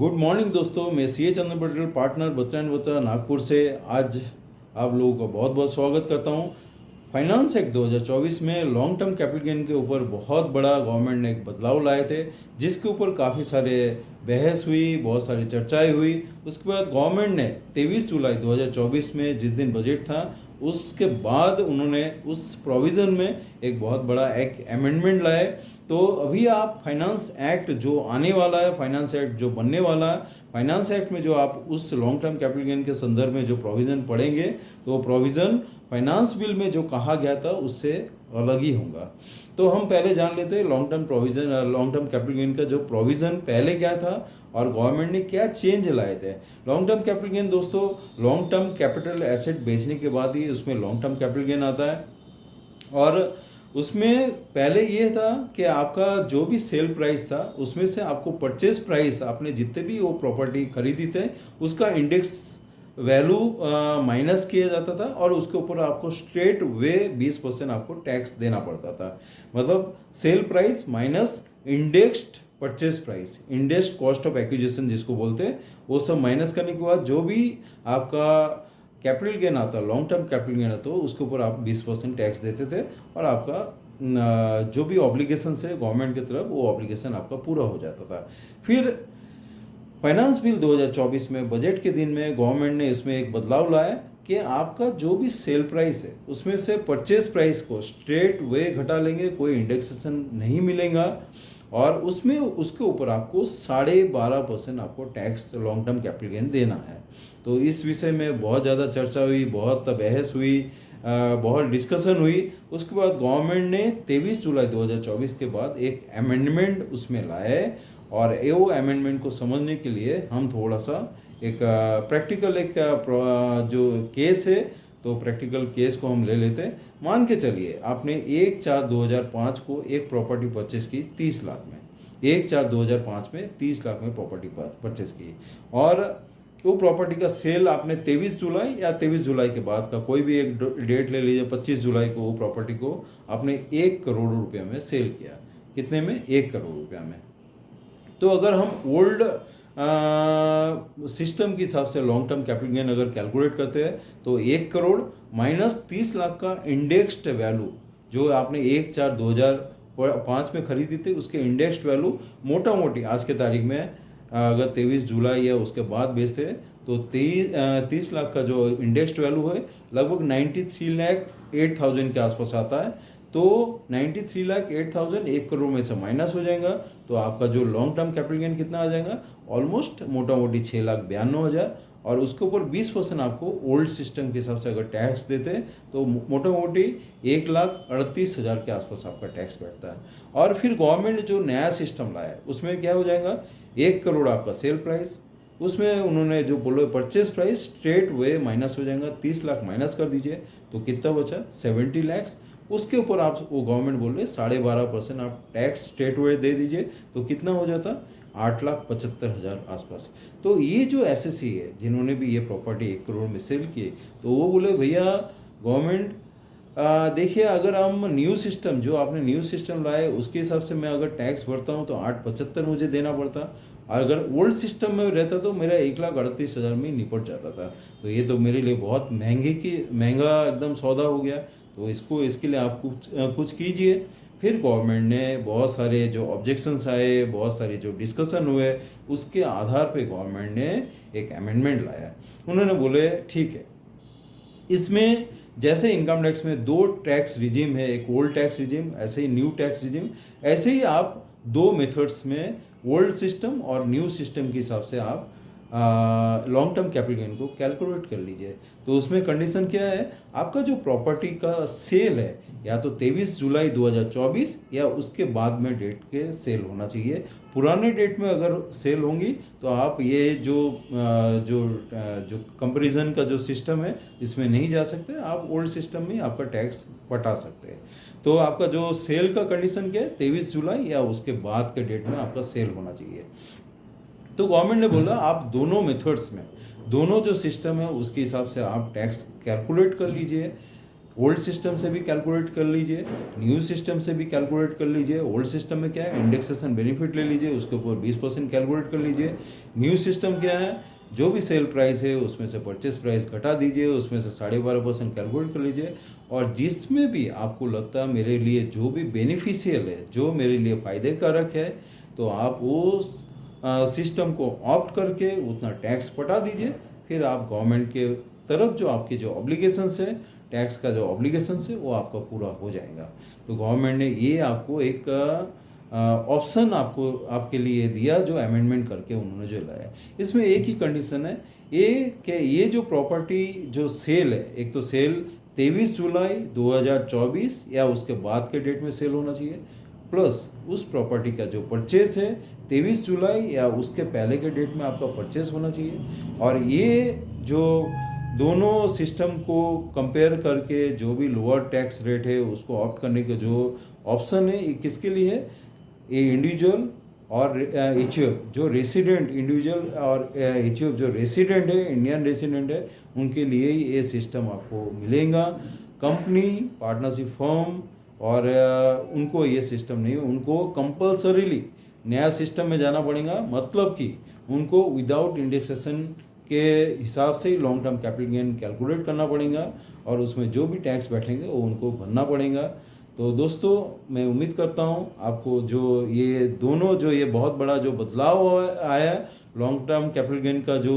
Good morning दोस्तों, मैं CA Chandra Patel partner Batra and Batra Nagpur से आज आप लोगों का बहुत बहुत स्वागत करता हूं। फाइनेंस एक्ट 2024 में लॉन्ग टर्म कैपिटल गेन के ऊपर बहुत बड़ा गवर्नमेंट ने एक बदलाव लाए थे, जिसके ऊपर काफ़ी सारे बहस हुई, बहुत सारी चर्चाएं हुई। उसके बाद गवर्नमेंट ने 23 जुलाई 2024 में जिस दिन बजट था उसके बाद उन्होंने उस प्रोविज़न में एक बहुत बड़ा एक अमेंडमेंट लाए। तो अभी आप फाइनेंस एक्ट जो आने वाला है, फाइनेंस एक्ट जो बनने वाला है, फाइनेंस एक्ट में जो आप उस लॉन्ग टर्म कैपिटल गेन के संदर्भ में जो प्रोविज़न पढ़ेंगे तो वो प्रोविज़न फाइनेंस बिल में जो कहा गया था उससे अलग ही होगा। तो हम पहले जान लेते हैं long term provision, long term capital gain का जो प्रोविज़न पहले क्या था और गवर्नमेंट ने क्या चेंज लाए थे। लॉन्ग टर्म कैपिटल गेन दोस्तों, लॉन्ग टर्म कैपिटल एसेट बेचने के बाद ही उसमें लॉन्ग टर्म कैपिटल गेन आता है। और उसमें पहले ये था कि आपका जो भी सेल प्राइस था उसमें से आपको परचेज प्राइस, आपने जितने भी वो प्रॉपर्टी खरीदी थे उसका इंडेक्स वैल्यू माइनस किया जाता था और उसके ऊपर आपको स्ट्रेट वे 20% आपको टैक्स देना पड़ता था। मतलब sale price minus indexed purchase price, indexed cost of acquisition जिसको बोलते हैं, वो सब माइनस करने के बाद जो भी आपका कैपिटल गेन आता, लॉन्ग टर्म कैपिटल गेन आता, तो उसके ऊपर आप 20% टैक्स देते थे और आपका जो भी ऑब्लिगेशन है गवर्नमेंट की तरफ वो ऑब्लिगेशन आपका पूरा हो जाता था। फिर फाइनेंस बिल 2024 में बजट के दिन में गवर्नमेंट ने इसमें एक बदलाव लाया कि आपका जो भी सेल प्राइस है उसमें से परचेज प्राइस को स्ट्रेट वे घटा लेंगे, कोई इंडेक्सेशन नहीं मिलेगा और उसमें उसके ऊपर आपको 12.5% आपको tax long term capital gain देना है। तो इस विषय में बहुत ज़्यादा चर्चा हुई, बहुत बहस हुई, बहुत डिस्कशन हुई। उसके बाद गवर्नमेंट ने 23 जुलाई 2024 के बाद एक अमेंडमेंट उसमें लाए और वो अमेंडमेंट को समझने के लिए हम थोड़ा सा एक प्रैक्टिकल एक जो केस है तो प्रैक्टिकल केस को हम ले लेते हैं। मान के चलिए आपने 1/4/2005 को एक प्रॉपर्टी परचेस की 30 लाख में, 1/4/2005 में 30 लाख में प्रॉपर्टी परचेस की और वो प्रॉपर्टी का सेल आपने 23 जुलाई या 23 जुलाई के बाद का कोई भी एक डेट ले लीजिए, 25 जुलाई को वो प्रॉपर्टी को आपने 1 करोड़ रुपये में सेल किया। कितने में? 1 करोड़ रुपया में। तो अगर हम ओल्ड सिस्टम के हिसाब से लॉन्ग टर्म कैपिटल गेन अगर कैलकुलेट करते हैं तो 1 करोड़ माइनस 30 लाख का इंडेक्स्ड वैल्यू जो आपने 1/4/2005 में खरीदी थी उसके इंडेक्स्ड वैल्यू मोटा मोटी आज के तारीख में अगर 23 जुलाई या उसके बाद बेचते हैं तो 30 लाख का जो इंडेक्स्ड वैल्यू है लगभग 93,08,000 के आसपास आता है। तो 93,08,000 1 करोड़ में से माइनस हो जाएगा तो आपका जो लॉन्ग टर्म कैपिटल गेन कितना आ जाएगा? ऑलमोस्ट मोटा मोटी 6,92,000 और उसके ऊपर 20% आपको ओल्ड सिस्टम के हिसाब से अगर टैक्स देते हैं तो मोटा मोटी 1,38,000 के आसपास आपका टैक्स बैठता है। और फिर गवर्नमेंट ने जो नया सिस्टम लाया है उसमें क्या हो जाएगा? 1 करोड़ आपका सेल प्राइस, उसमें उन्होंने जो बोलो purchase price straight way minus हो जाएगा, 30 लाख माइनस कर दीजिए तो कितना बचा? 70 लैक्स। उसके ऊपर आप वो गवर्नमेंट बोल रहे 12.5% आप टैक्स स्टेट वे दे दीजिए तो कितना हो जाता? 8,75,000 आसपास। तो ये जो एसएससी है जिन्होंने भी ये प्रॉपर्टी 1 करोड़ में सेल किए तो वो बोले भैया गवर्नमेंट देखिए अगर हम न्यू सिस्टम जो आपने न्यू सिस्टम लाए उसके हिसाब से मैं अगर टैक्स भरता हूँ तो 8,75 मुझे देना पड़ता, अगर ओल्ड सिस्टम में रहता तो मेरा 1,38,000 में निपट जाता था। तो ये तो मेरे लिए बहुत महंगा एकदम सौदा हो गया। तो इसके लिए आप कुछ कीजिए। फिर गवर्नमेंट ने बहुत सारे जो ऑब्जेक्शंस आए, बहुत सारे जो डिस्कशन हुए, उसके आधार पे गवर्नमेंट ने एक अमेंडमेंट लाया। उन्होंने बोले ठीक है, इसमें जैसे इनकम टैक्स में 2 टैक्स रिजीम है, एक ओल्ड टैक्स रिजीम ऐसे ही न्यू टैक्स रिजीम, ऐसे ही आप 2 मेथड्स में ओल्ड सिस्टम और न्यू सिस्टम के हिसाब से आप लॉन्ग टर्म कैपिटल गेन को कैलकुलेट कर लीजिए। तो उसमें कंडीशन क्या है? आपका जो प्रॉपर्टी का सेल है या तो 23 जुलाई 2024 या उसके बाद में डेट के सेल होना चाहिए। पुराने डेट में अगर सेल होंगी तो आप ये जो कंपैरिजन का जो सिस्टम है इसमें नहीं जा सकते, आप ओल्ड सिस्टम में आपका टैक्स पटा सकते हैं। तो आपका जो सेल का कंडीशन क्या है? 23 जुलाई या उसके बाद के डेट में आपका सेल होना चाहिए। तो गवर्नमेंट ने बोला आप दोनों मेथड्स में, दोनों जो सिस्टम है उसके हिसाब से आप टैक्स कैलकुलेट कर लीजिए। ओल्ड सिस्टम से भी कैलकुलेट कर लीजिए, न्यू सिस्टम से भी कैलकुलेट कर लीजिए। ओल्ड सिस्टम में क्या है, इंडेक्सेशन बेनिफिट ले लीजिए, उसके ऊपर 20% कैलकुलेट कर लीजिए। न्यू सिस्टम क्या है, जो भी सेल प्राइस है उसमें से परचेस प्राइस घटा दीजिए, उसमें से 12.5% कैलकुलेट कर लीजिए। और जिसमें भी आपको लगता है मेरे लिए जो भी बेनिफिशियल है, जो मेरे लिए फ़ायदे कारक है, तो आप उस सिस्टम को ऑप्ट करके उतना टैक्स पटा दीजिए। फिर आप गवर्नमेंट के तरफ जो आपके जो ऑब्लिगेशंस है, टैक्स का जो ऑब्लिगेशंस है वो आपका पूरा हो जाएगा। तो गवर्नमेंट ने ये आपको एक ऑप्शन आपके लिए दिया, जो अमेंडमेंट करके उन्होंने जो लाया। इसमें एक ही कंडीशन है ये जो प्रॉपर्टी जो सेल है, एक तो सेल 23 जुलाई 2024 या उसके बाद के डेट में सेल होना चाहिए, प्लस उस प्रॉपर्टी का जो परचेस है 23 जुलाई या उसके पहले के डेट में आपका परचेस होना चाहिए। और ये जो दोनों सिस्टम को कंपेयर करके जो भी लोअर टैक्स रेट है उसको ऑप्ट करने का जो ऑप्शन है, ये किसके लिए है, ये इंडिविजुअल और एचयूएफ जो रेसिडेंट, इंडिविजुअल और एचयूएफ जो रेसिडेंट है, इंडियन रेसिडेंट है, उनके लिए ही ये सिस्टम आपको मिलेगा। कंपनी, पार्टनरशिप फर्म और उनको ये सिस्टम नहीं है, उनको कंपल्सरीली नया सिस्टम में जाना पड़ेगा। मतलब कि उनको विदाउट इंडेक्सेशन के हिसाब से ही long term capital gain calculate करना पड़ेगा और उसमें जो भी टैक्स बैठेंगे वो उनको भरना पड़ेगा। तो दोस्तों, मैं उम्मीद करता हूँ आपको जो ये दोनों जो ये बहुत बड़ा जो बदलाव आया लॉन्ग टर्म कैपिटल गेन का जो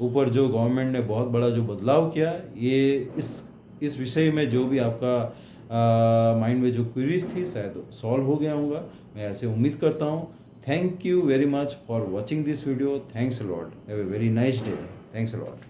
ऊपर जो गवर्नमेंट ने बहुत बड़ा जो बदलाव किया, ये इस विषय में जो भी आपका माइंड में जो क्वेरीज थी शायद सॉल्व हो गया होगा, मैं ऐसे उम्मीद करता हूँ। Thank you very much for watching this video. Thanks a lot. Have a very nice day. Thanks a lot.